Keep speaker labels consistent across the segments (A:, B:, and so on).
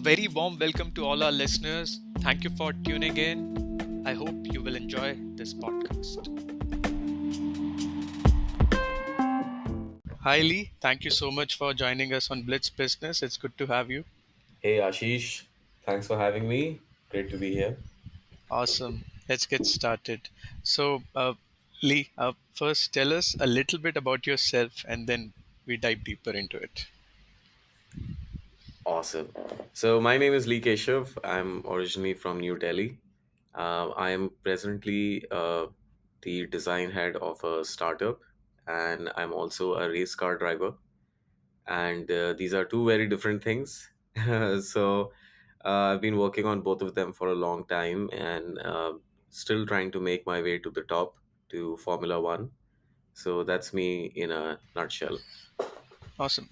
A: very warm welcome to all our listeners. Thank you for tuning in. I hope you will enjoy this podcast. Hi, Lee. Thank you so much for joining us on Blitz Business. It's good to have you.
B: Hey Ashish, thanks for having me. Great to be here.
A: Awesome. Let's get started. Lee, first tell us a little bit about yourself and then we dive deeper into it.
B: Awesome. So my name is Lee Keshav. I'm originally from New Delhi. I am presently the design head of a startup, and I'm also a race car driver. And these are two very different things. so I've been working on both of them for a long time, and still trying to make my way to the top to Formula One. So that's me in a nutshell.
A: Awesome.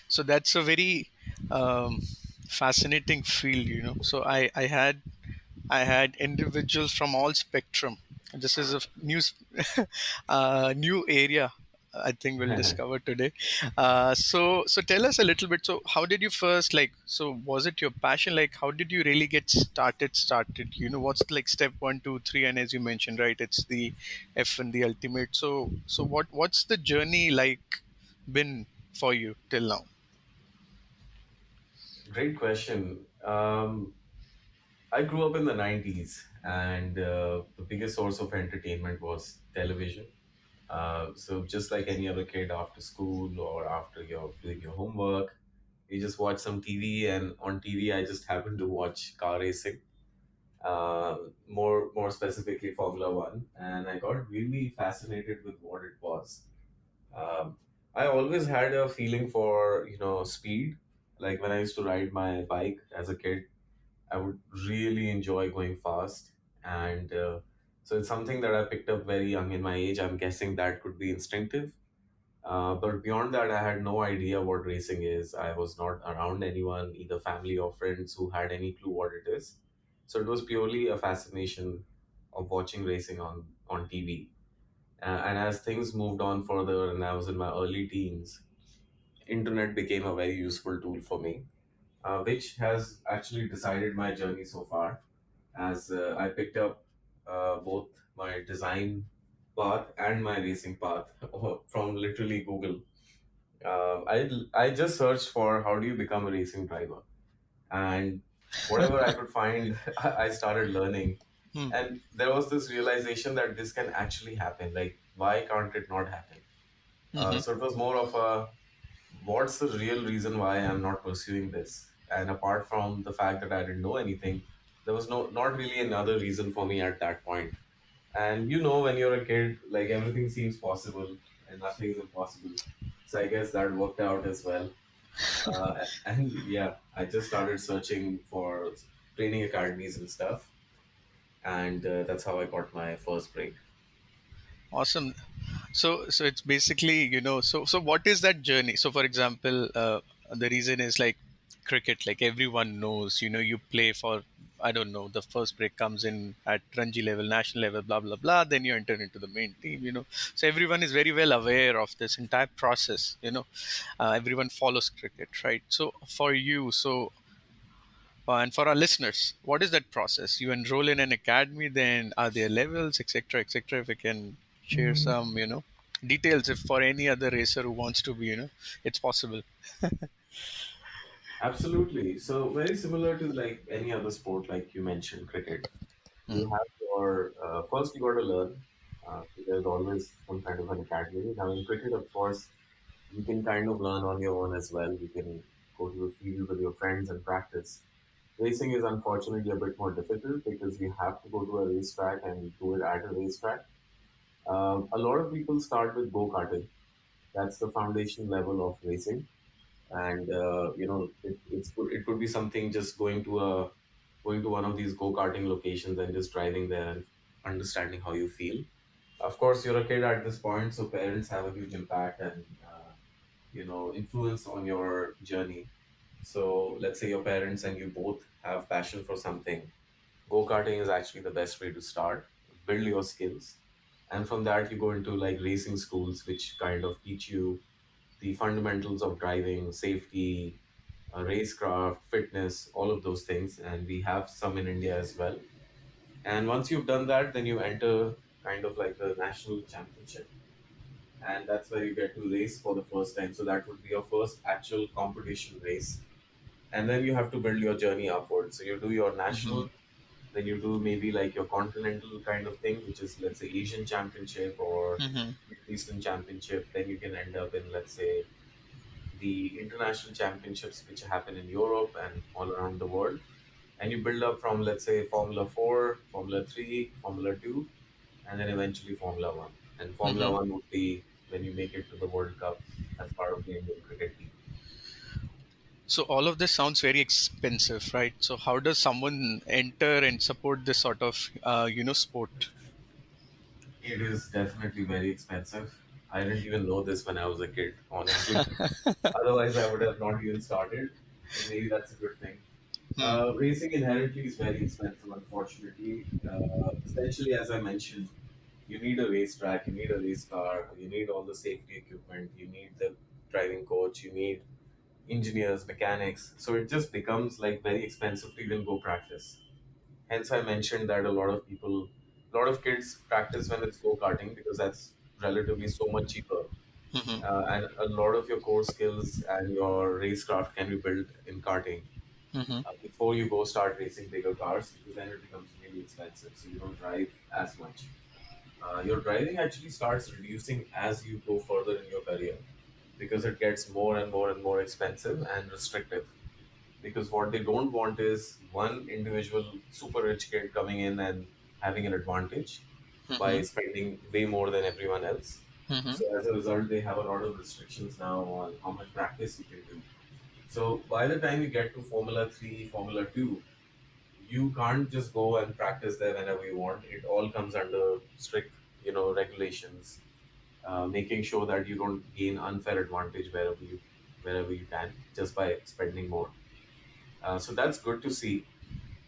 A: So that's a very um, fascinating field, you know. I had individuals from all spectrum. This is a new area. I think we'll discover today. So tell us a little bit. So how did you first like? So was it your passion? Like how did you really get started? Started. You know what's like step one, two, three, and as you mentioned, right? It's the F and the ultimate. So what's the journey like been for you till now?
B: Great question. I grew up in the 90s, and the biggest source of entertainment was television. So, just like any other kid after school or after you're doing your homework, you just watch some TV, and on TV, I just happened to watch car racing, more specifically Formula One, and I got really fascinated with what it was. Um, I always had a feeling for speed. Like when I used to ride my bike as a kid, I would really enjoy going fast. And so it's something that I picked up very young in my age. I'm guessing that could be instinctive. But beyond that, I had no idea what racing is. I was not around anyone, either family or friends, who had any clue what it is. So it was purely a fascination of watching racing on TV. And as things moved on further, and I was in my early teens, internet became a very useful tool for me, which has actually decided my journey so far, as I picked up both my design path and my racing path from literally Google. I just searched for how do you become a racing driver, and whatever I could find, I started learning.
A: Hmm.
B: And there was this realization that this can actually happen. Like, why can't it not happen?
A: Mm-hmm.
B: So it was more of a what's the real reason why I'm not pursuing this? And apart from the fact that I didn't know anything, there was not really another reason for me at that point. And when you're a kid, like everything seems possible and nothing is impossible. So I guess that worked out as well. And yeah, I just started searching for training academies and stuff, and that's how I got my first break.
A: Awesome. So it's basically, so what is that journey? So for example, the reason is like cricket, like everyone knows, you play for, I don't know, the first break comes in at Ranji level, national level, blah, blah, blah. Then you enter into the main team. So everyone is very well aware of this entire process. Everyone follows cricket, right? So for you, and for our listeners, what is that process? You enroll in an academy, then are there levels, etc., etc.? If we can share some, details, if for any other racer who wants to be, it's possible.
B: Absolutely. So very similar to like any other sport, like you mentioned, cricket. You have your first you got to learn. So there's always some kind of an academy. Now in cricket, of course, you can kind of learn on your own as well. You can go to the field with your friends and practice. Racing is unfortunately a bit more difficult because you have to go to a racetrack and do it at a racetrack. A lot of people start with go karting. That's the foundation level of racing, and it could be something just going to one of these go karting locations and just driving there and understanding how you feel. Of course, you're a kid at this point, so parents have a huge impact and influence on your journey. So let's say your parents and you both have passion for something. Go karting is actually the best way to start, build your skills, and from that you go into like racing schools, which kind of teach you the fundamentals of driving, safety, racecraft, fitness, all of those things, and we have some in India as well. And once you've done that, then you enter kind of like a national championship, and that's where you get to race for the first time. So that would be your first actual competition race, and then you have to build your journey upwards. So you do your
A: Hmm.
B: national, then you do maybe like your continental kind of thing, which is let's say Asian Championship or
A: Hmm.
B: Middle Eastern Championship. Then you can end up in, let's say, the international championships, which happen in Europe and all around the world. And you build up from, let's say, Formula 4, Formula 3, Formula 2, and then eventually Formula 1. And Formula
A: Hmm.
B: 1 would be when you make it to the World Cup as part of the Indian cricket team.
A: So all of this sounds very expensive, right? So how does someone enter and support this sort of sport?
B: It is definitely very expensive. I didn't even know this when I was a kid, honestly. Otherwise, I would have not even started. But maybe that's a good thing.
A: Hmm.
B: Racing inherently is very expensive, unfortunately. Essentially, as I mentioned, you need a racetrack, you need a race car, you need all the safety equipment, you need the driving coach, you need engineers, mechanics. So it just becomes like very expensive to even go practice. Hence, I mentioned that a lot of kids practice when it's go karting because that's relatively so much cheaper.
A: Hmm.
B: And a lot of your core skills and your racecraft can be built in karting
A: Hmm.
B: before you go start racing bigger cars because then it becomes really expensive. So you don't drive as much. Your driving actually starts reducing as you go further in your career because it gets more and more and more expensive and restrictive. Because what they don't want is one individual super rich kid coming in and having an advantage by
A: Hmm.
B: spending way more than everyone else.
A: Hmm.
B: So as a result, they have a lot of restrictions now on how much practice you can do. So by the time you get to Formula 3, Formula 2, you can't just go and practice there whenever you want. It all comes under strict, regulations, making sure that you don't gain unfair advantage wherever you can just by spending more. So that's good to see.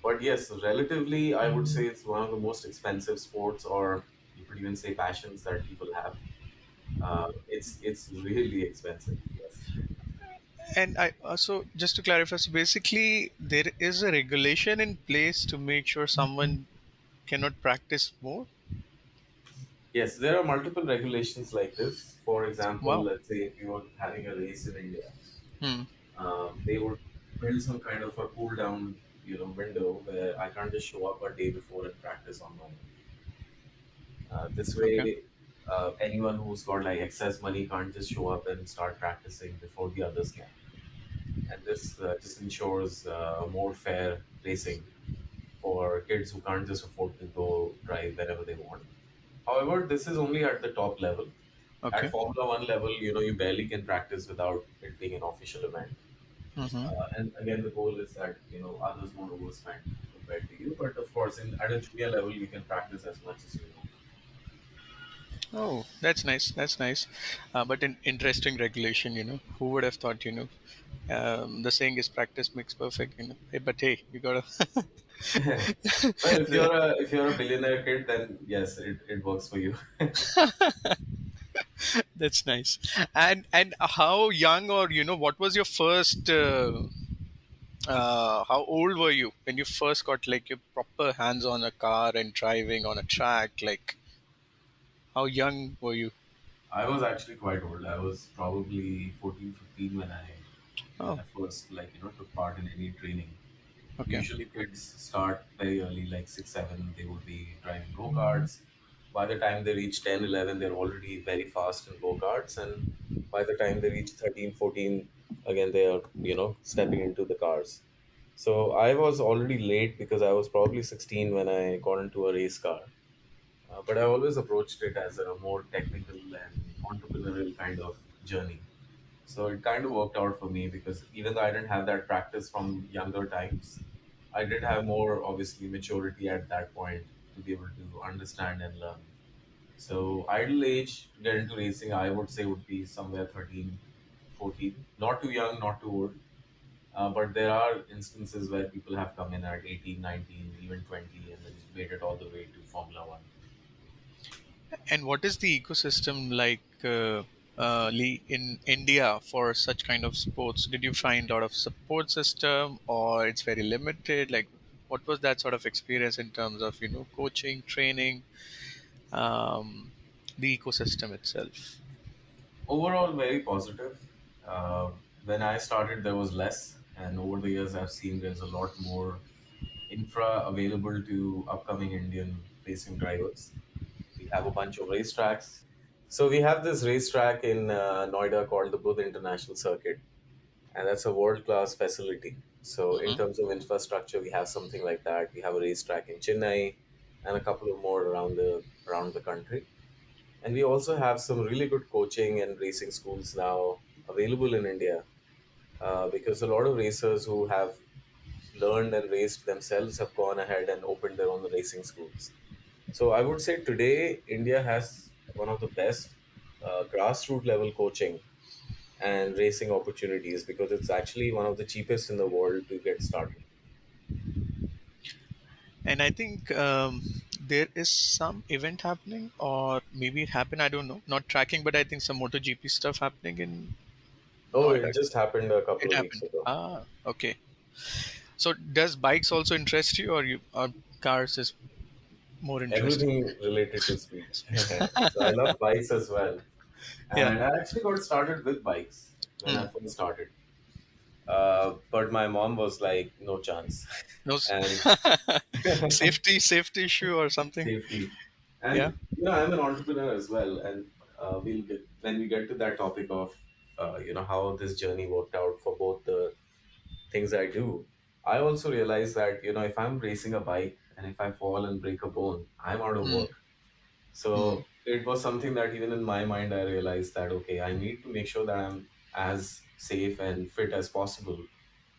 B: But yes, relatively, I would say it's one of the most expensive sports, or you could even say passions that people have. It's really expensive. Yes.
A: And I also, just to clarify, so basically there is a regulation in place to make sure someone cannot practice more.
B: Yes, there are multiple regulations like this. For example,
A: Wow.
B: let's say if you were having a race in India,
A: Hmm.
B: they would build some kind of a cool down, window where I can't just show up a day before and practice on my own. This
A: Okay.
B: way, anyone who's got like excess money can't just show up and start practicing before the others can. And this just ensures more fair racing for kids who can't just afford to go drive whenever they want. However, this is only at the top level. At
A: Okay.
B: Formula One level, you barely can practice without it being an official event.
A: Hmm.
B: And again, the goal is that others won't overspend compared to you. But of course, at a junior level, you can practice as much as you want.
A: Oh, that's nice. That's nice. But an interesting regulation, Who would have thought, the saying is practice makes perfect, Hey, but hey, you gotta.
B: Well, if
A: the-
B: you're a billionaire kid, then yes, it works for you.
A: that's nice. And how young, or what was your first? How old were you when you first got like your proper hands on a car and driving on a track? Like, how young were you?
B: I was actually quite old. I was probably 14, 15 when
A: Oh,
B: I first took part in any training.
A: okay.
B: Usually kids start very early, like 6, 7, they would be driving go-karts. By the time they reach 10, 11, they're already very fast in go-karts. And by the time they reach 13, 14, again, they are, stepping into the cars. So I was already late because I was probably 16 when I got into a race car. But I always approached it as a more technical and entrepreneurial kind of journey. So it kind of worked out for me because even though I didn't have that practice from younger times, I did have more obviously maturity at that point to be able to understand and learn. So idle age to get into racing, I would say would be somewhere 13, 14. Not too young, not too old. But there are instances where people have come in at 18, 19, even 20 and then made it all the way to Formula One.
A: And what is the ecosystem like? Lee, in India for such kind of sports? Did you find a lot of support system, or it's very limited? Like, what was that sort of experience in terms of coaching, training, um, the ecosystem itself?
B: Overall, very positive. When I started, there was less, and over the years, I've seen there's a lot more infra available to upcoming Indian racing drivers. We have a bunch of racetracks. So we have this racetrack in Noida called the Budh International Circuit, and that's a world-class facility. So in
A: Hmm.
B: terms of infrastructure, we have something like that. We have a racetrack in Chennai, and a couple of more around the country. And we also have some really good coaching and racing schools now available in India, because a lot of racers who have learned and raced themselves have gone ahead and opened their own racing schools. So I would say today India has one of the best grassroots level coaching and racing opportunities, because it's actually one of the cheapest in the world to get started.
A: And I think there is some event happening, or maybe it happened. I don't know. Not tracking, but I think some MotoGP stuff happening in
B: Oh,
A: Noida.
B: it just happened a couple
A: It
B: of weeks
A: happened.
B: ago.
A: Ah, okay. So does bikes also interest you, or cars is more interesting?
B: Everything related to speed. So I love bikes as well.
A: Yeah.
B: And I actually got started with bikes when
A: Hmm.
B: I first started. But my mom was like, no chance.
A: No
B: And
A: safety issue or something.
B: safety.
A: Yeah.
B: And I'm an entrepreneur as well. And we'll get when we get to that topic of how this journey worked out for both the things I do. I also realize that if I'm racing a bike and if I fall and break a bone, I'm out of
A: Hmm.
B: work.
A: Hmm.
B: So it was something that even in my mind, I realized that, okay, I need to make sure that I'm as safe and fit as possible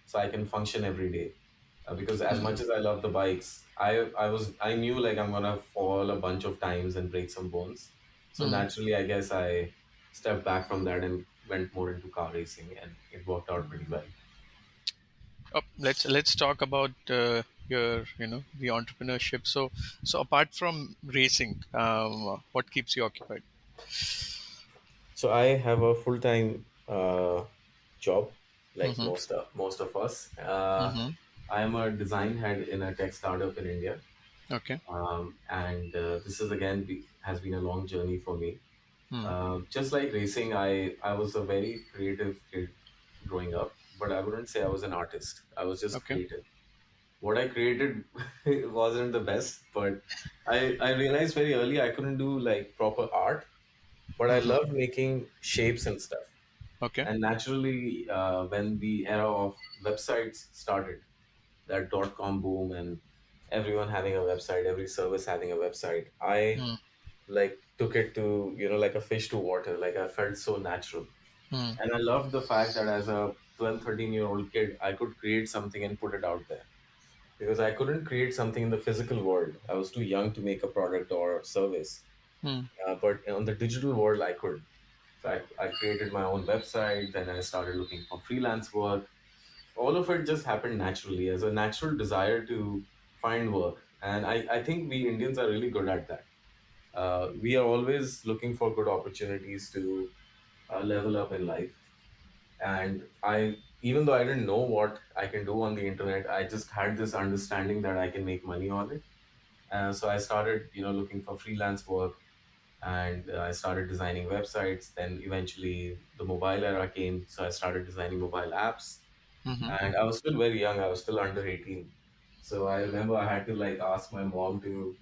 B: so I can function every day. Because as
A: Hmm.
B: much as I love the bikes, I knew like I'm gonna fall a bunch of times and break some bones. So
A: Hmm.
B: naturally, I guess I stepped back from that and went more into car racing, and it worked out pretty well.
A: Oh, let's talk about your the entrepreneurship. So apart from racing, what keeps you occupied?
B: So I have a full time job, like
A: Mm-hmm.
B: most of us.
A: Mm-hmm.
B: I am a design head in a tech startup in India,
A: Okay.
B: and this is again has been a long journey for me.
A: Hmm.
B: Just like racing, I was a very creative kid growing up, but I wouldn't say I was an artist. I was just
A: Okay.
B: creative. What I created wasn't the best, but I realized very early I couldn't do like proper art, but I
A: Mm-hmm.
B: loved making shapes and stuff.
A: Okay.
B: And naturally, when the era of websites started, that .com boom and everyone having a website, every service having a website, I
A: Hmm.
B: like took it to like a fish to water. Like I felt so natural,
A: Hmm.
B: and I loved the fact that as a 12, 13-year-old kid, I could create something and put it out there, because I couldn't create something in the physical world. I was too young to make a product or service.
A: Hmm.
B: But on the digital world, I could. So I created my own website, then I started looking for freelance work. All of it just happened naturally as a natural desire to find work. And I think we Indians are really good at that. We are always looking for good opportunities to level up in life. And even though I didn't know what I can do on the internet, I just had this understanding that I can make money on it. So I started, looking for freelance work, and I started designing websites. Then eventually the mobile era came, so I started designing mobile apps.
A: Mm-hmm.
B: And I was still very young; I was still under 18. So I remember I had to like ask my mom to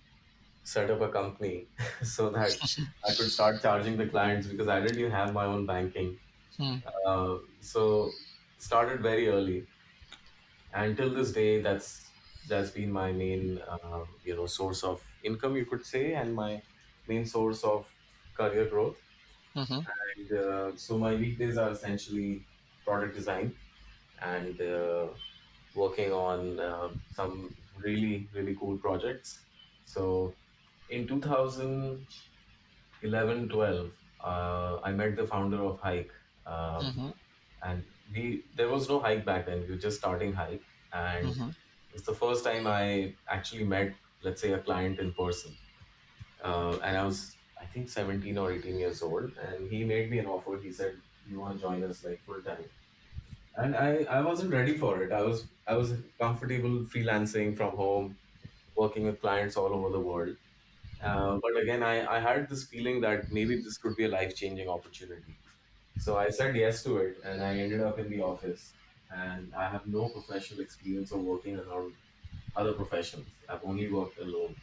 B: set up a company so that I could start charging the clients, because I didn't even have my own banking.
A: Hmm.
B: So started very early, and till this day, that's been my main source of income, you could say, and my main source of career growth.
A: Mm-hmm.
B: And so my weekdays are essentially product design and working on some really really cool projects. So in 2011, 12, I met the founder of Hike. um,
A: Mm-hmm.
B: and we there was no Hike back then. We were just starting Hike, and
A: Mm-hmm.
B: it's the first time I actually met, let's say, a client in person. And I think 17 or 18 years old, and he made me an offer. He said, "You want to join us like full time?" And I wasn't ready for it. I was comfortable freelancing from home, working with clients all over the world. But again, I had this feeling that maybe this could be a life changing opportunity. So I said yes to it, and I ended up in the office. And I have no professional experience of working around other professionals. I've only worked alone.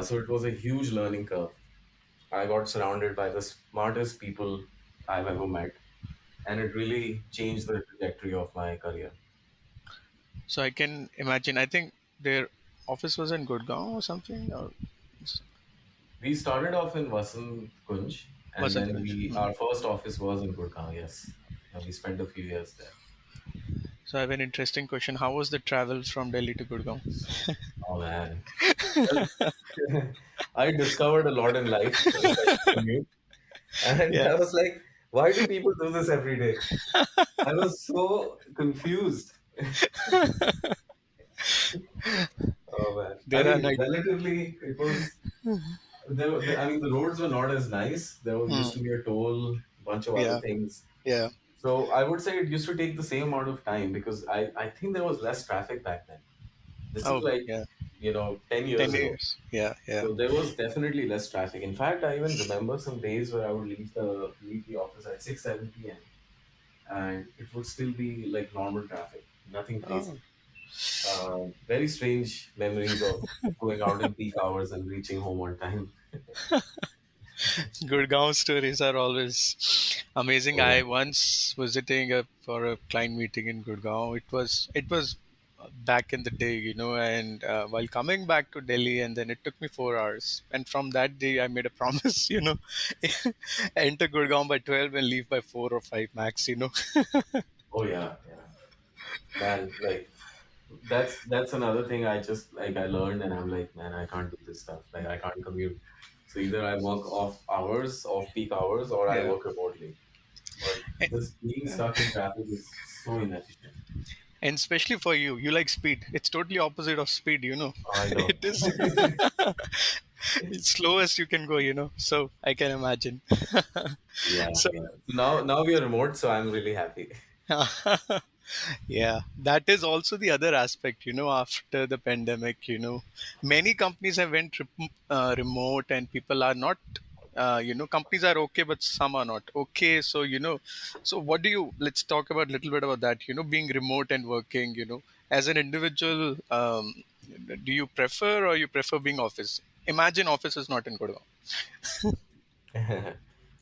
B: So it was a huge learning curve. I got surrounded by the smartest people I've ever met, and it really changed the trajectory of my career.
A: So I can imagine. I think their office was in Gurgaon or something, or
B: We started off in Vasant Kunj, and
A: wasn't
B: then
A: it?
B: we our first office was in Gurgaon. Yes, we spent a few years there.
A: So I have an interesting question. How was the travel from Delhi to Gurgaon?
B: Oh man, well, I discovered a lot in life, especially commute, and
A: Yeah.
B: I was like, why do people do this every day? I was so confused. Oh man, I
A: There are
B: mean,
A: night.
B: relatively, it was I mean, the roads were not as nice. There used
A: Hmm.
B: to be a toll, bunch of other
A: Yeah.
B: things.
A: Yeah.
B: So I would say it used to take the same amount of time because I think there was less traffic back then. This is
A: Oh,
B: like,
A: yeah.
B: 10
A: 10
B: years ago.
A: years. Yeah. Yeah.
B: So there was definitely less traffic. In fact, I even remember some days where I would leave the office at 6, 7 p.m. and it would still be like normal traffic, nothing
A: Oh.
B: crazy. Very strange memories of going out in peak hours and reaching home on time.
A: Gurgaon stories are always amazing.
B: Oh yeah.
A: I once visiting for a client meeting in Gurgaon. It was back in the day, and while coming back to Delhi, and then it took me 4 hours. And from that day, I made a promise, enter Gurgaon by 12 and leave by 4 or 5 max.
B: Oh yeah, yeah. Man, like that's another thing I just like I learned and I'm like, man, I can't do this stuff. Like I can't commute. So either I work off peak hours, or I
A: Yeah.
B: work remotely. But
A: And,
B: just being stuck in traffic is so inefficient.
A: and especially for you, you like speed. It's totally opposite of speed.
B: I know.
A: It is it's slowest you can go. So I can imagine.
B: Yeah,
A: So
B: yeah. Now we are remote, so I'm really happy.
A: yeah, that is also the other aspect, after the pandemic, many companies have went remote and people are not, companies are okay, but some are not okay. So, so what do you, let's talk about a little bit about that, being remote and working, as an individual, do you prefer or you prefer being office? Imagine office is not in Gurgaon.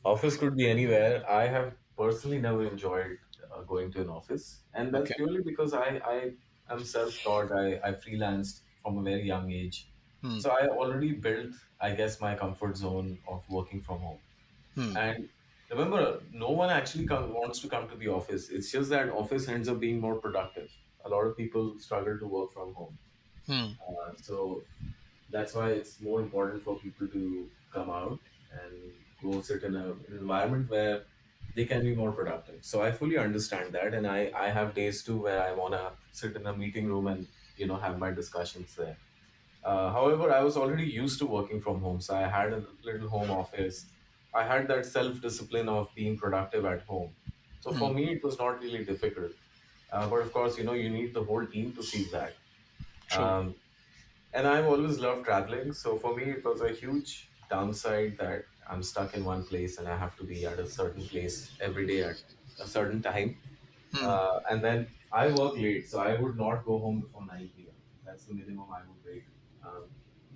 B: Office could be anywhere. I have personally never enjoyed going to an office, and that's
A: Okay.
B: purely because I am self-taught. I freelanced from a very young age,
A: Hmm.
B: so I already built, I guess, my comfort zone of working from home.
A: Hmm.
B: And remember, no one actually wants to come to the office. It's just that office ends up being more productive. A lot of people struggle to work from home,
A: Hmm.
B: so that's why it's more important for people to come out and go sit in an environment where they can be more productive. So I fully understand that, and I have days too where I want to sit in a meeting room and have my discussions there. However, I was already used to working from home, so I had a little home office. I had that self discipline of being productive at home. So
A: Hmm.
B: for me, it was not really difficult. But of course, you need the whole team to see that.
A: True.
B: And I've always loved traveling. So for me, it was a huge downside that I'm stuck in one place and I have to be at a certain place every day at a certain time.
A: Hmm.
B: And then I work late, so I would not go home before 9 p.m. That's the minimum I would wait. Um,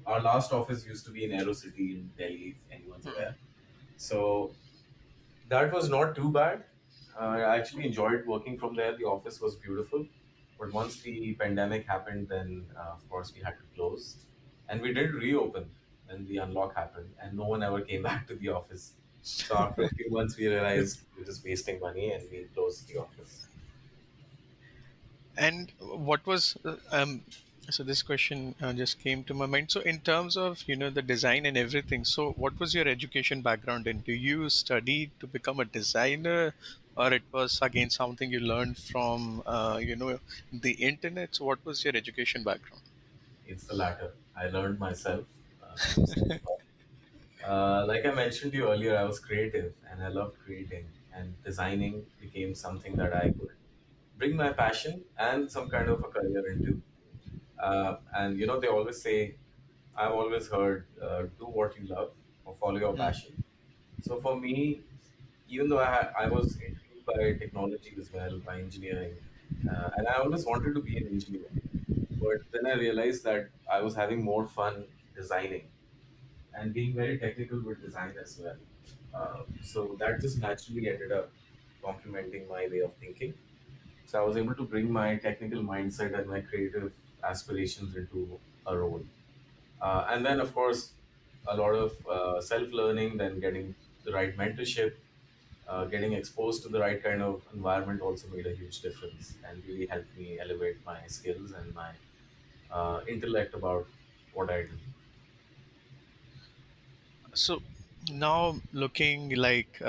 B: our last office used to be in Aero City in Delhi, if anyone's
A: Hmm.
B: aware. So that was not too bad. I actually enjoyed working from there. The office was beautiful. But once the pandemic happened, then of course we had to close. And we did reopen when the unlock happened, and no one ever came back to the office. So after a few months, we realized we were just wasting money and we closed the office.
A: And what was so this question just came to my mind. So in terms of the design and everything, so what was your education background in? Do you study to become a designer, or it was again something you learned from the internet? So what was your education background?
B: It's the latter. I learned myself. I'm self-taught. Like I mentioned to you earlier, I was creative and I loved creating, and designing became something that I could bring my passion and some kind of a career into. And they always say, I've always heard, do what you love or follow your passion. So for me, even though I was intrigued by technology as well, by engineering, and I always wanted to be an engineer, but then I realized that I was having more fun designing and being very technical with design as well. So that just naturally ended up complementing my way of thinking. So I was able to bring my technical mindset and my creative aspirations into a role. And then, of course, a lot of self learning, then getting the right mentorship, getting exposed to the right kind of environment also made a huge difference and really helped me elevate my skills and my intellect about what I do.
A: So now looking like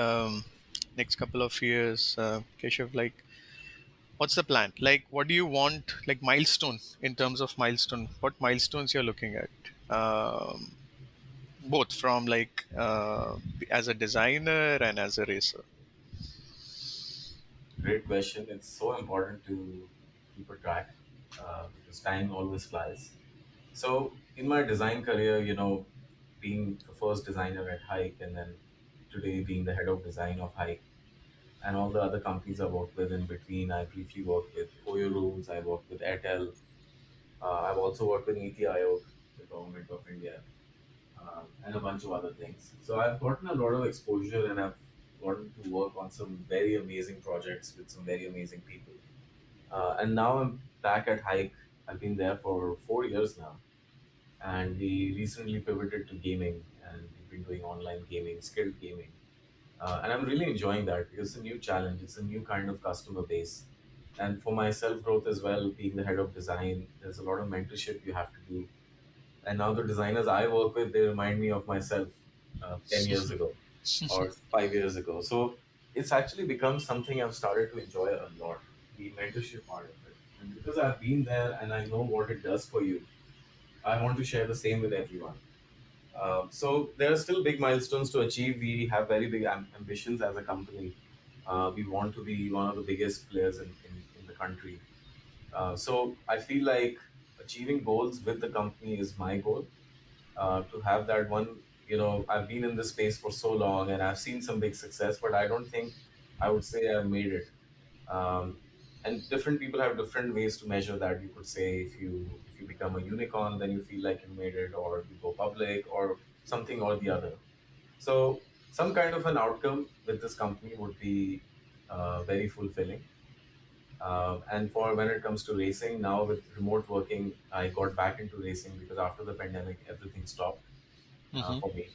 A: next couple of years, Keshav, like what's the plan? Like, what do you want? Like milestone in terms of milestone. What milestones you're looking at? Both from like as a designer and as a racer.
B: Great question. It's so important to keep a track because time always flies. So, in my design career, being the first designer at Hike and then today being the head of design of Hike and all the other companies I worked with in between, I briefly worked with Oyo Rooms, I worked with Airtel, I've also worked with Niti Aayog, the government of India, and a bunch of other things. So, I've gotten a lot of exposure and I've gotten to work on some very amazing projects with some very amazing people. And now I'm back at Hike. I've been there for 4 years now, and we recently pivoted to gaming, and we've been doing online gaming, skilled gaming, and I'm really enjoying that because it's a new challenge. It's a new kind of customer base, and for my self growth as well, being the head of design, there's a lot of mentorship you have to do. And now the designers I work with, they remind me of myself 10 years ago or 5 years ago. So it's actually become something I've started to enjoy a lot, the mentorship part of it. And because I've been there and I know what it does for you, I want to share the same with everyone. So there are still big milestones to achieve. We have very big ambitions as a company. We want to be one of the biggest players in the country. So I feel like achieving goals with the company is my goal. To have that one, I've been in this space for so long and I've seen some big success, but I don't think I would say I've made it. And different people have different ways to measure that. You could say if you become a unicorn, then you feel like you made it, or you go public, or something or the other. So some kind of an outcome with this company would be very fulfilling. And for when it comes to racing, now with remote working, I got back into racing because after the pandemic, everything stopped
A: Hmm.
B: for me.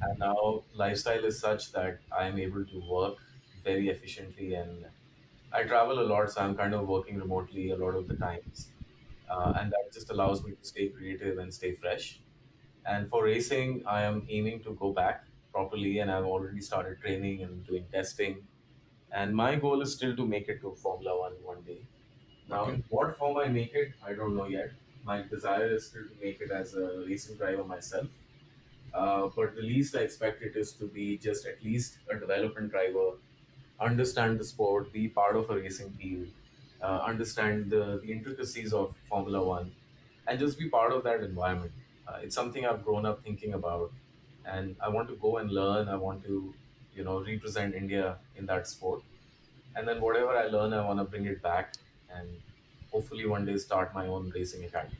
B: And now lifestyle is such that I am able to work very efficiently and I travel a lot, so I'm kind of working remotely a lot of the times. And that just allows me to stay creative and stay fresh. And for racing, I am aiming to go back properly, and I've already started training and doing testing. And my goal is still to make it to Formula One day. Now,
A: Okay.
B: in what form I make it, I don't know yet. My desire is still to make it as a racing driver myself. But the least I expect it is to be just at least a development driver, understand the sport, be part of a racing team, understand the intricacies of Formula One, and just be part of that environment. It's something I've grown up thinking about, and I want to go and learn. I want to, represent India in that sport, and then whatever I learn, I want to bring it back, and hopefully one day start my own racing academy.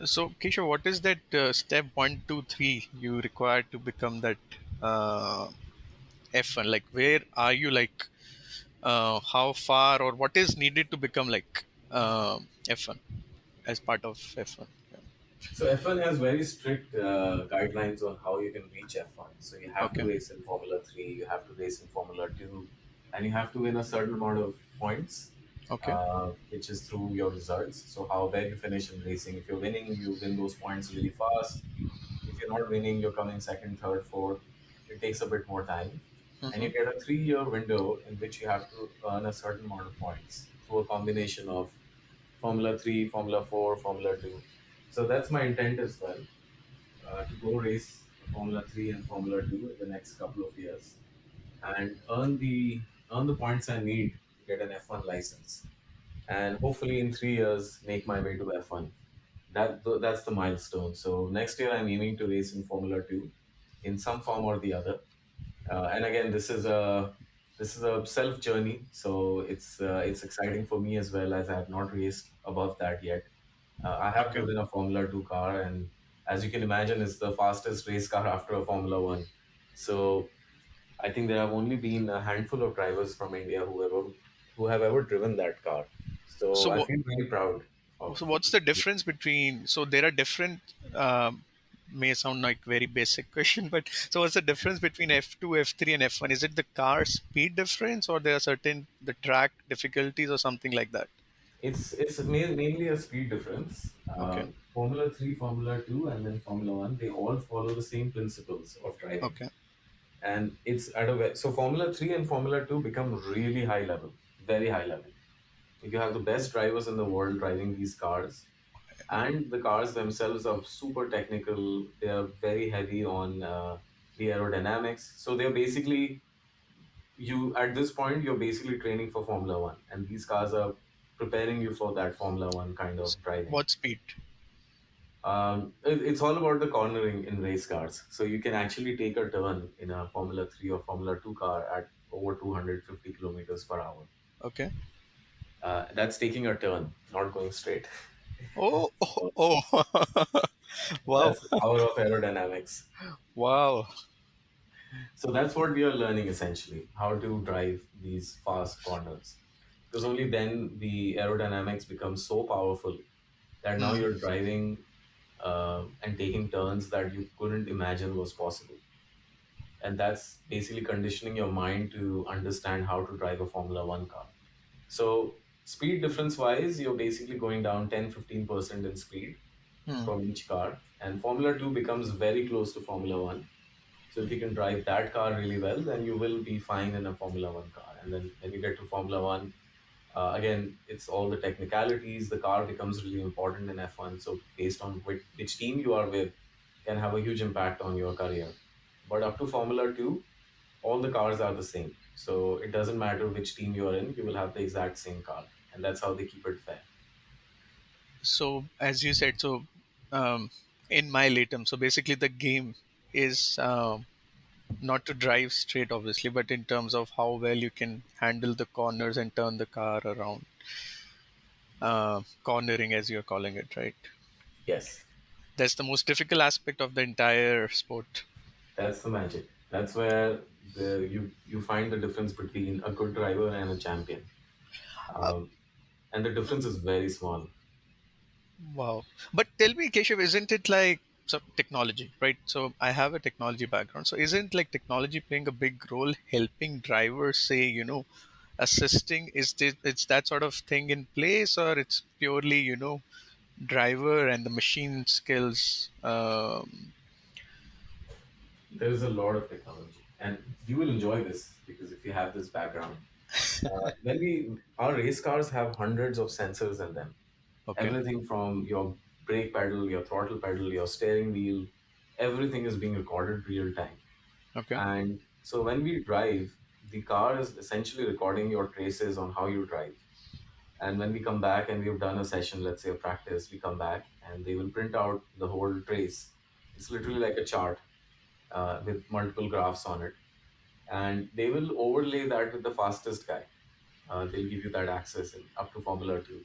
A: So, Keshav, what is that step one, two, three you require to become that uh, F1? Like, where are you? Like, how far or what is needed to become like F1 as part of F1? Yeah.
B: So F1 has very strict guidelines on how you can reach F1. So you have to
A: Okay.
B: race in Formula 3, you have to race in Formula 2, and you have to win a certain amount of points,
A: Okay.
B: which is through your results. So how where you finish in racing. If you're winning, you win those points really fast. If you're not winning, you're coming second, third, fourth. It takes a bit more time. And you
A: Hmm.
B: get a 3-year window in which you have to earn a certain amount of points through a combination of Formula 3, Formula 4, Formula 2. So that's my intent as well, to go race Formula 3 and Formula 2 in the next couple of years and earn the points I need to get an F1 license. And hopefully in 3 years make my way to F1. That's the milestone. So next year I'm aiming to race in Formula 2 in some form or the other. And again, this is a self journey, so it's exciting for me as well as I have not raced above that yet. I have
A: Okay.
B: driven a Formula 2 car, and as you can imagine, it's the fastest race car after a Formula 1. So I think there have only been a handful of drivers from India who have ever driven that car. So
A: So
B: I
A: what?
B: feel very proud of.
A: So what's the difference between? So there are different. May sound like very basic question, but so what's the difference between F2, F3, and F1? Is it the car speed difference, or there are certain the track difficulties, or something like that?
B: It's mainly a speed difference.
A: Okay.
B: Formula 3, Formula 2, and then Formula 1, they all follow the same principles of driving.
A: Okay.
B: And it's at so Formula 3 and Formula 2 become really high level, very high level. You have the best drivers in the world driving these cars, and the cars themselves are super technical. They are very heavy on the aerodynamics. So they're basically you at this point you're basically training for Formula 1, and these cars are preparing you for that Formula 1 kind
A: S-
B: of driving.
A: What speed?
B: It's all about the cornering in race cars. So you can actually take a turn in a Formula 3 or Formula 2 car at over 250 kilometers per hour.
A: Okay.
B: That's taking a turn, not going straight.
A: Oh, oh,
B: So
A: oh. Wow,
B: that's the power of aerodynamics.
A: wow.
B: So that's what we are learning essentially, how to drive these fast corners. Because only then the aerodynamics becomes so powerful that now
A: Hmm.
B: you're driving and taking turns that you couldn't imagine was possible. And that's basically conditioning your mind to understand how to drive a Formula 1 car. So, speed difference wise, you're basically going down 10-15% in speed
A: Hmm.
B: from each car. And Formula 2 becomes very close to Formula 1. So, if you can drive that car really well, then you will be fine in a Formula 1 car. And then when you get to Formula 1, again, it's all the technicalities. The car becomes really important in F1. So, based on which team you are with, can have a huge impact on your career. But up to Formula 2, all the cars are the same. So it doesn't matter which team you're in, you will have the exact same car. And that's how they keep it fair.
A: So as you said, so um, in my latum, so basically the game is not to drive straight, obviously, but in terms of how well you can handle the corners and turn the car around, cornering as you're calling it, right?
B: Yes,
A: That's the most difficult aspect of the entire sport.
B: that's the magic. That's where you find the difference between a good driver and a champion.
A: Uh,
B: Um, and the difference is very small.
A: Wow. But tell me, Keshav, isn't it like so technology, right? So I have a technology background. So isn't like technology playing a big role helping drivers say, assisting? It's that sort of thing in place, or it's purely, driver and the machine skills?
B: There's a lot of technology. And you will enjoy this because if you have this background. Our race cars have hundreds of sensors in them.
A: Okay.
B: Everything from your brake pedal, your throttle pedal, your steering wheel, everything is being recorded real time.
A: Okay.
B: And so when we drive, the car is essentially recording your traces on how you drive. And when we come back and we've done a session, let's say a practice, we come back and they will print out the whole trace. It's literally like a chart with multiple graphs on it. And they will overlay that with the fastest guy. They'll give you that access in, up to Formula 2.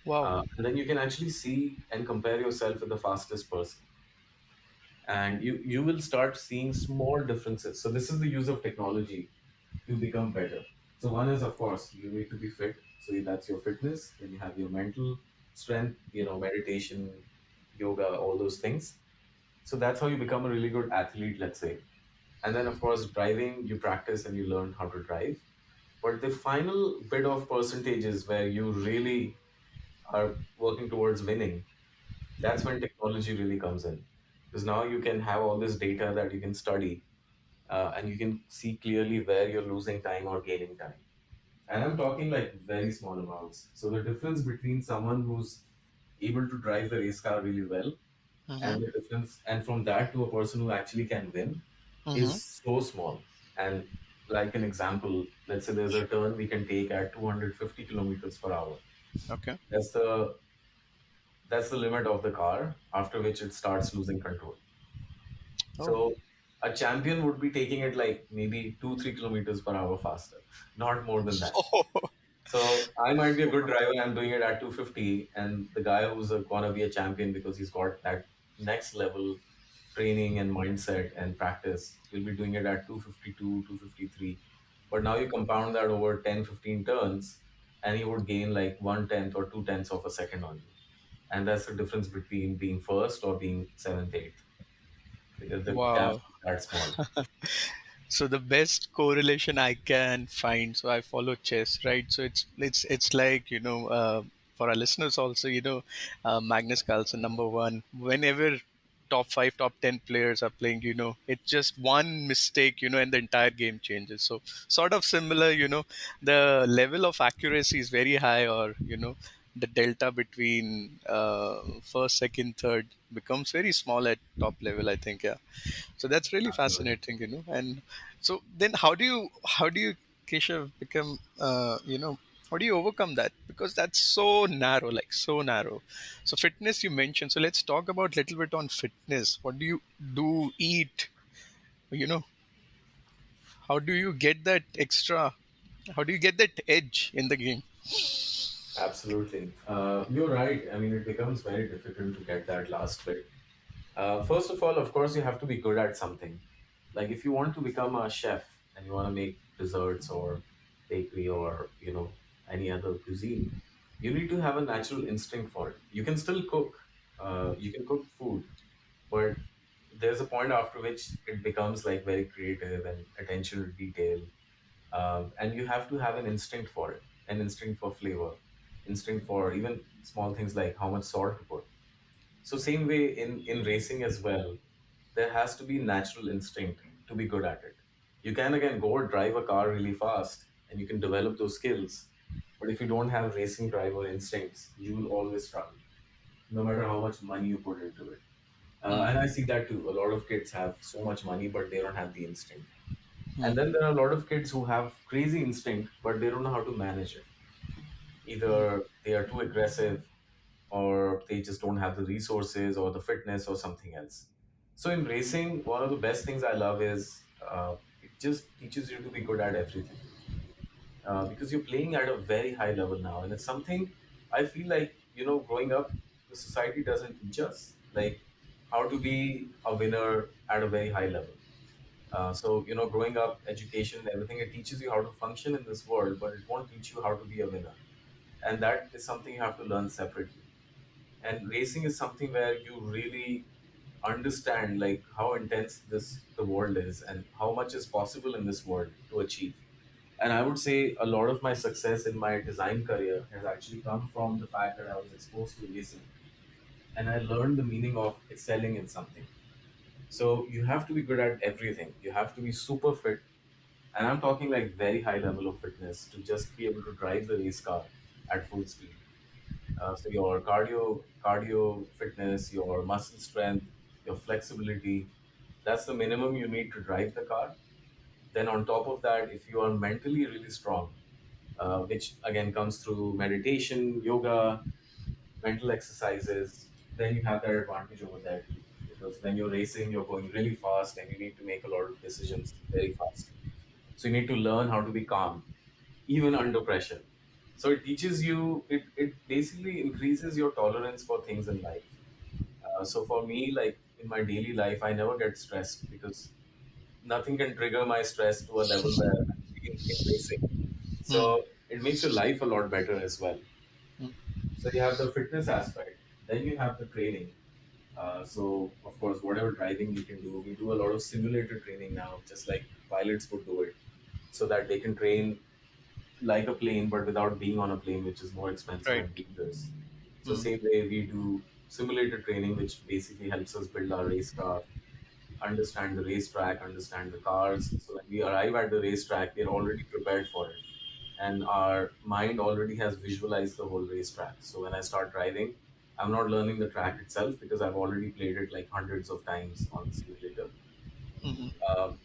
A: Wow.
B: And then you can actually see and compare yourself with the fastest person. And you will start seeing small differences. So this is the use of technology to become better. So one is, of course, you need to be fit. So that's your fitness. Then you have your mental strength, meditation, yoga, all those things. So that's how you become a really good athlete, let's say. And then, of course, driving, you practice and you learn how to drive. But the final bit of percentages where you really are working towards winning, that's when technology really comes in. Because now you can have all this data that you can study and you can see clearly where you're losing time or gaining time. And I'm talking like very small amounts. So the difference between someone who's able to drive the race car really well
A: Mm-hmm.
B: and the difference, and from that to a person who actually can win,
A: Mm-hmm.
B: is so small. And like an example, let's say there's a turn we can take at 250 kilometers per hour.
A: Okay.
B: That's the limit of the car, after which it starts losing control.
A: Oh.
B: So a champion would be taking it like maybe 2-3 kilometers per hour faster, not more than that. So I might be a good driver. I'm doing it at 250, and the guy who's gonna be a champion because he's got that next level training and mindset and practice will be doing it at 252, 253. But now you compound that over 10, 15 turns, and he would gain like 1/10 or 2/10 of a second on you. And that's the difference between being first or being seventh, eighth, because the gap
A: Wow.
B: is that small.
A: So the best correlation I can find, so I follow chess, right? So it's like, for our listeners also, Magnus Carlsen, number one. Whenever top five, top 10 players are playing, it's just one mistake, and the entire game changes. So sort of similar, the level of accuracy is very high, or the delta between first, second, third becomes very small at top level, I think. Yeah. So that's really
B: Absolutely.
A: fascinating, and so then how do you Keshav become, how do you overcome that, because that's so narrow, like so narrow. So fitness you mentioned, so let's talk about little bit on fitness. What do you do, eat, you know how do you get that extra, how do you get that edge in the game?
B: Absolutely. You're right. I mean, it becomes very difficult to get that last bit. First of all, of course, you have to be good at something. Like if you want to become a chef and you want to make desserts or bakery or any other cuisine, you need to have a natural instinct for it. You can still cook. You can cook food, but there's a point after which it becomes like very creative and attention to detail, and you have to have an instinct for it, an instinct for flavor, instinct for even small things like how much salt to put. So same way in racing as well, there has to be natural instinct to be good at it. You can again go drive a car really fast and you can develop those skills, but if you don't have racing driver instincts, you will always struggle, no matter how much money you put into it. And I see that too. A lot of kids have so much money, but they don't have the instinct. And then there are a lot of kids who have crazy instinct, but they don't know how to manage it. Either they are too aggressive, or they just don't have the resources or the fitness or something else. So in racing, one of the best things I love is it just teaches you to be good at everything, because you're playing at a very high level now, and it's something I feel like growing up, the society doesn't teach us like how to be a winner at a very high level. So, growing up, education, everything, it teaches you how to function in this world, but it won't teach you how to be a winner. And that is something you have to learn separately. And racing is something where you really understand like how intense the world is and how much is possible in this world to achieve. And I would say a lot of my success in my design career has actually come from the fact that I was exposed to racing and I learned the meaning of excelling in something. So you have to be good at everything. You have to be super fit. And I'm talking like very high level of fitness to just be able to drive the race car at full speed. So your cardio fitness, your muscle strength, your flexibility, that's the minimum you need to drive the car. Then on top of that, if you are mentally really strong, which again comes through meditation, yoga, mental exercises, then you have that advantage over there too. Because when you're racing, you're going really fast and you need to make a lot of decisions very fast. So you need to learn how to be calm, even under pressure. So it teaches you, it basically increases your tolerance for things in life. So for me, like in my daily life, I never get stressed because nothing can trigger my stress to a level where I'm in racing.
A: Hmm.
B: So it makes your life a lot better as well. So you have the fitness aspect, then you have the training. So of course, whatever driving you can do, we do a lot of simulator training now, just like pilots would do it, so that they can train like a plane, but without being on a plane, which is more expensive
A: Right.
B: and dangerous. So
A: Hmm.
B: same way we do simulator training, which basically helps us build our race car, understand the racetrack, understand the cars. So when we arrive at the racetrack, we're already prepared for it. And our mind already has visualized the whole racetrack. So when I start driving, I'm not learning the track itself because I've already played it like hundreds of times on the simulator.
A: Hmm.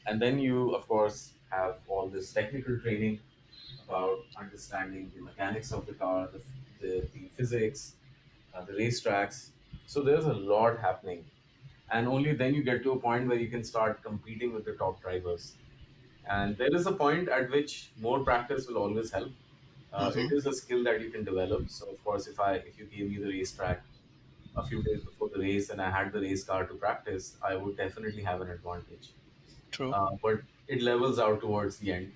B: And then you, of course, have all this technical training about understanding the mechanics of the car, the physics, the racetracks. So there's a lot happening. And only then you get to a point where you can start competing with the top drivers. And there is a point at which more practice will always help.
A: Hmm.
B: It is a skill that you can develop. So of course, if you gave me the racetrack a few days before the race and I had the race car to practice, I would definitely have an advantage.
A: True.
B: But it levels out towards the end.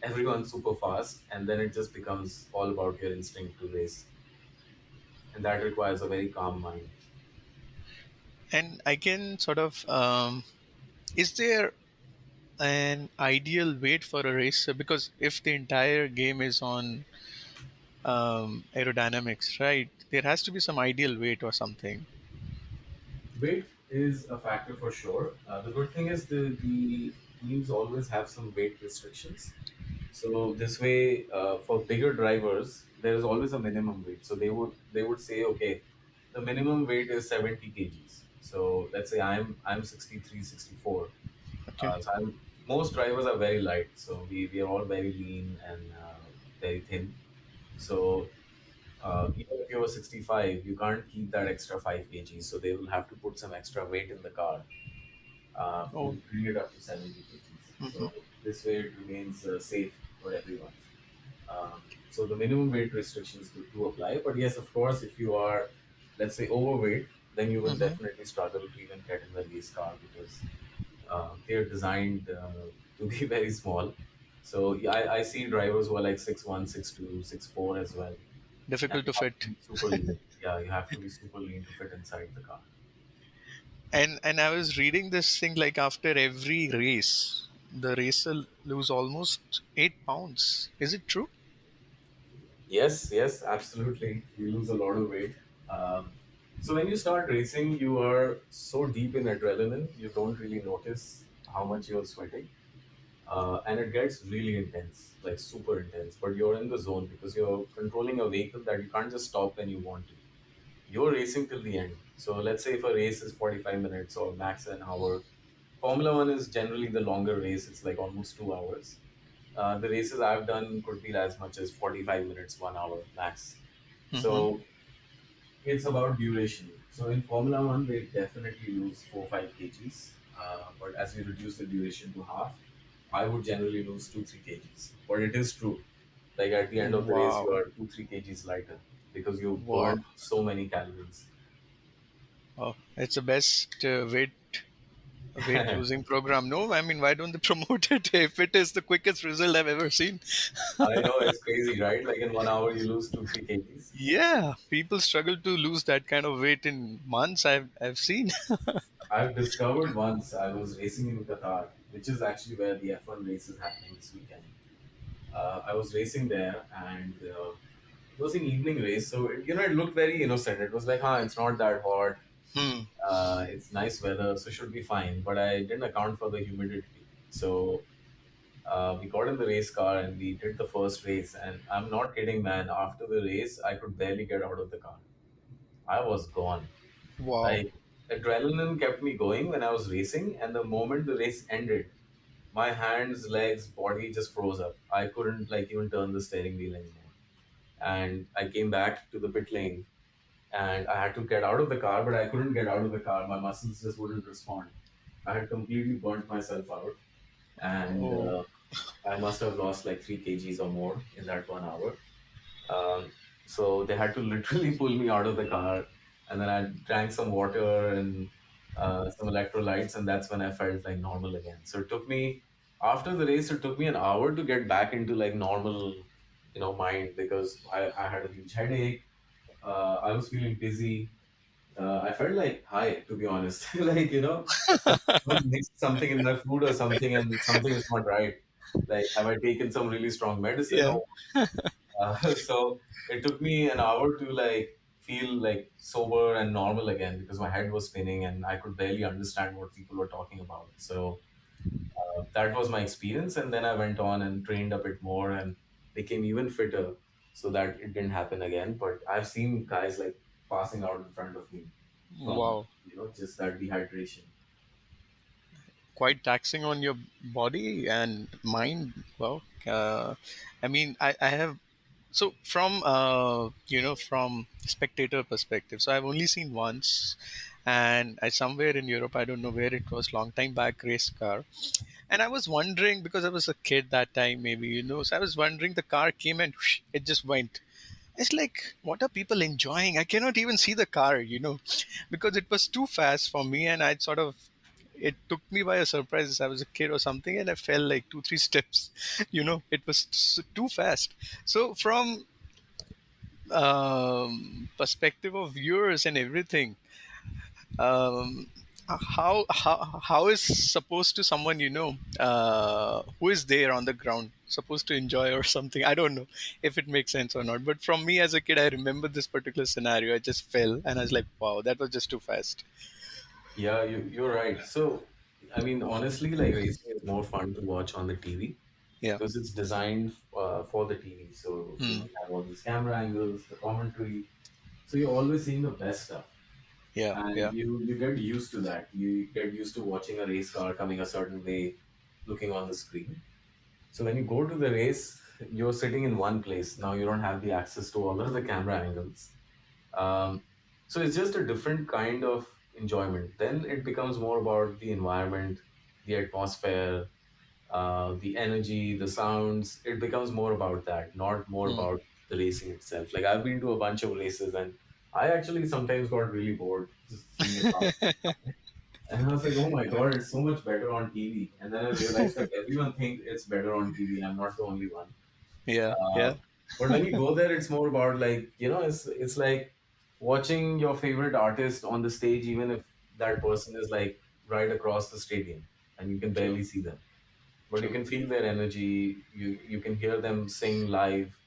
B: Everyone's super fast, and then it just becomes all about your instinct to race, and that requires a very calm mind.
A: And I can sort of, is there an ideal weight for a racer? Because if the entire game is on aerodynamics, right, there has to be some ideal weight or something.
B: Weight is a factor for sure. The good thing is the teams always have some weight restrictions. So this way, for bigger drivers, there is always a minimum weight. So they would say, okay, the minimum weight is 70 kgs. So let's say I'm 63, 64.
A: Okay.
B: Most drivers are very light. So we are all very lean and very thin. So even if you're 65, you can't keep that extra 5 kgs. So they will have to put some extra weight in the car
A: Oh.
B: to bring it up to 70 kgs.
A: Hmm.
B: So this way it remains safe for everyone. So the minimum weight restrictions do apply. But yes, of course, if you are, let's say, overweight, then you will
A: Hmm.
B: definitely struggle to even get in the race car because they're designed to be very small. So yeah, I see drivers who are like 6'1", 6'2", 6'4" as well, and
A: Difficult
B: you
A: to
B: have to
A: fit.
B: be super lean. Yeah, you have to be super lean to fit inside the car.
A: And I was reading this thing like after every race, the racer lose almost 8 pounds. Is it true?
B: Yes, yes, absolutely. You lose a lot of weight. So when you start racing, you are so deep in adrenaline, you don't really notice how much you're sweating. And it gets really intense, like super intense. But you're in the zone because you're controlling a vehicle that you can't just stop when you want to. You're racing till the end. So let's say if a race is 45 minutes or max an hour, Formula One is generally the longer race. It's like almost 2 hours. The races I've done could be as much as 45 minutes, 1 hour max.
A: Hmm.
B: So it's about duration. So in Formula One, they definitely lose 4 5 kgs. But as we reduce the duration to half, I would generally lose 2 3 kgs. But it is true. Like at the end of the race, you
A: Wow.
B: are 2 3 kgs lighter because you
A: Wow.
B: burned so many calories.
A: Oh, it's the best weight losing program. No, I mean, why don't they promote it if it is the quickest result I've ever seen?
B: I know it's crazy, right? Like in 1 hour, you lose 2 3 kgs.
A: Yeah, people struggle to lose that kind of weight in months. I've seen.
B: I've discovered once I was racing in Qatar, which is actually where the F1 race is happening this weekend. I was racing there, and it was an evening race, so it looked very innocent. It was like, it's not that hot.
A: Hmm.
B: It's nice weather, so should be fine. But I didn't account for the humidity. So we got in the race car and we did the first race. And I'm not kidding, man. After the race, I could barely get out of the car. I was gone.
A: Wow.
B: Like adrenaline kept me going when I was racing, and the moment the race ended, my hands, legs, body just froze up. I couldn't like even turn the steering wheel anymore. And I came back to the pit lane and I had to get out of the car, but I couldn't get out of the car. My muscles just wouldn't respond. I had completely burnt myself out, and
A: Oh.
B: I must have lost like 3 kgs or more in that 1 hour. So they had to literally pull me out of the car, and then I drank some water and some electrolytes, and that's when I felt like normal again. So it took me after the race, it took me an hour to get back into like normal, mind because I had a huge headache. I was feeling dizzy. I felt like high, to be honest. Like, someone mixed something in my food or something, and something is not right. Like, have I taken some really strong medicine?
A: Yeah.
B: Or so it took me an hour to like feel like sober and normal again because my head was spinning and I could barely understand what people were talking about. So that was my experience, and then I went on and trained a bit more and became even fitter so that it didn't happen again. But I've seen guys like passing out in front of me from,
A: Wow.
B: just that dehydration.
A: Quite taxing on your body and mind. Wow. I mean, I have, so from from spectator perspective, so I've only seen once, and I somewhere in Europe, I don't know where it was, long time back, race car. And I was wondering, because I was a kid that time, maybe, so I was wondering, the car came and whoosh, it just went. It's like, what are people enjoying? I cannot even see the car, because it was too fast for me, and I sort of, it took me by a surprise. I was a kid or something, and I fell like 2 3 steps. It was too fast. So from perspective of viewers and everything, um, how is supposed to someone who is there on the ground supposed to enjoy or something? I don't know if it makes sense or not, but from me as a kid, I remember this particular scenario. I just fell and I was like, wow, that was just too fast.
B: Yeah, you're right. So, I mean, honestly, like racing is more fun to watch on the TV
A: Yeah.
B: because it's designed for the TV. So,
A: Hmm.
B: you have all these camera angles, the commentary. So you're always seeing the best stuff.
A: Yeah.
B: And
A: Yeah.
B: you get used to that. You get used to watching a race car coming a certain way, looking on the screen. So when you go to the race, you're sitting in one place. Now you don't have the access to all of the camera angles. Um, so it's just a different kind of enjoyment. Then it becomes more about the environment, the atmosphere, the energy, the sounds. It becomes more about that, not more
A: Hmm.
B: about the racing itself. Like I've been to a bunch of races and I actually sometimes got really bored just seeing a car. And I was like, oh my God, it's so much better on TV. And then I realized that everyone thinks it's better on TV. I'm not the only one.
A: Yeah.
B: Uh,
A: Yeah.
B: but when you go there, it's more about like, it's like watching your favorite artist on the stage, even if that person is like right across the stadium and you can
A: True.
B: barely see them. But you
A: True.
B: can feel their energy, you can hear them sing live.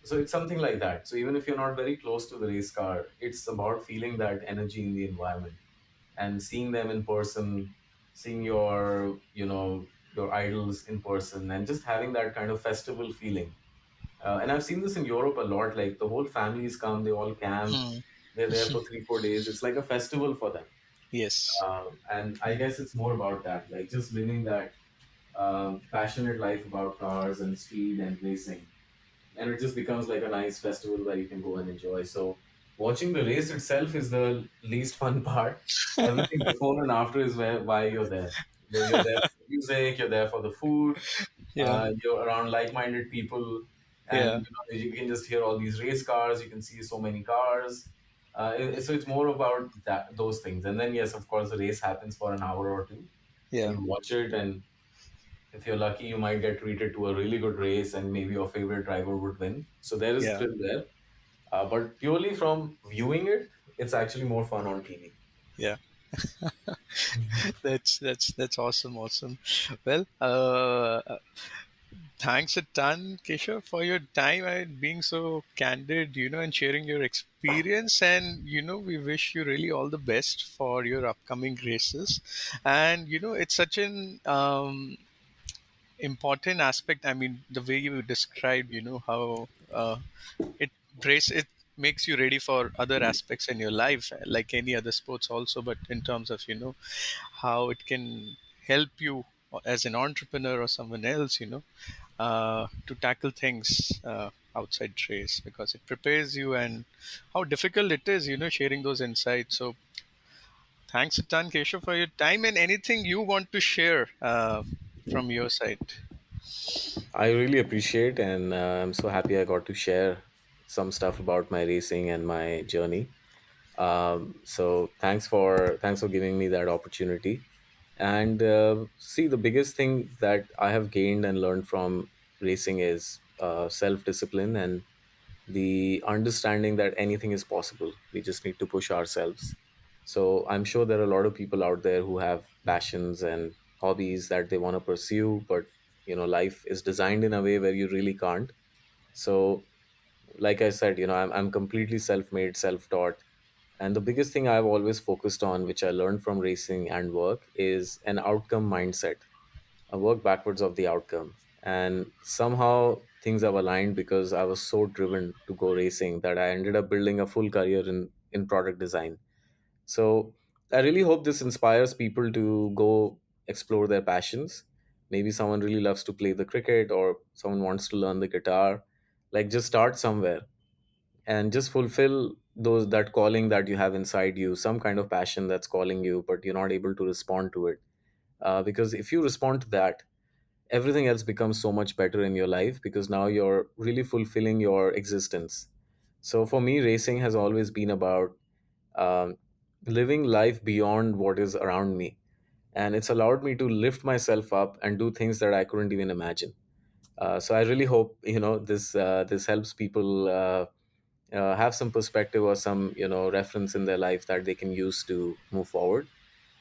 B: So it's something like that. So even if you're not very close to the race car, it's about feeling that energy in the environment and seeing them in person, seeing your idols in person, and just having that kind of festival feeling. And I've seen this in Europe a lot. Like the whole families come, they all camp,
A: Hmm.
B: they're there for 3 4 days. It's like a festival for them.
A: Yes.
B: And I guess it's more about that, like just living that passionate life about cars and speed and racing, and it just becomes like a nice festival where you can go and enjoy. So watching the race itself is the least fun part. Everything before and after is why you're there. You're there for the music, you're there for the food,
A: Yeah.
B: you're around like-minded people, and
A: Yeah.
B: you can just hear all these race cars. You can see so many cars. So it's more about those things. And then yes, of course, the race happens for an hour or two, and
A: Yeah.
B: you watch it, and if you're lucky, you might get treated to a really good race and maybe your favorite driver would win. So there is
A: Yeah.
B: thrill there. But purely from viewing it, it's actually more fun on TV.
A: Yeah. That's awesome. Awesome. Well, thanks a ton, Keshav, for your time and being so candid, and sharing your experience. And, we wish you really all the best for your upcoming races. And, it's such an important aspect. I mean, the way you described, how it it makes you ready for other aspects in your life, like any other sports also. But in terms of, how it can help you as an entrepreneur or someone else, to tackle things outside race, because it prepares you, and how difficult it is, sharing those insights. So thanks a ton, Keshav, for your time, and anything you want to share from your side.
B: I really appreciate, and I'm so happy I got to share some stuff about my racing and my journey. So thanks for giving me that opportunity. And see, the biggest thing that I have gained and learned from racing is self discipline and the understanding that anything is possible. We just need to push ourselves. So I'm sure there are a lot of people out there who have passions and hobbies that they want to pursue, but life is designed in a way where you really can't. So like I said, I'm completely self-made, self-taught, and the biggest thing I've always focused on, which I learned from racing and work, is an outcome mindset. I work backwards of the outcome. And somehow things have aligned because I was so driven to go racing that I ended up building a full career in product design. So I really hope this inspires people to go explore their passions. Maybe someone really loves to play the cricket, or someone wants to learn the guitar. Like, just start somewhere and just fulfill those that calling that you have inside you, some kind of passion that's calling you, but you're not able to respond to it. Because if you respond to that, everything else becomes so much better in your life, because now you're really fulfilling your existence. So for me, racing has always been about um, living life beyond what is around me, and it's allowed me to lift myself up and do things that I couldn't even imagine. So I really hope this helps people have some perspective or some reference in their life that they can use to move forward.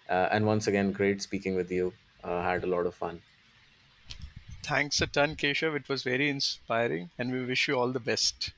B: And once again, great speaking with you. Had a lot of fun.
A: Thanks a ton, Keshav. It was very inspiring, and we wish you all the best.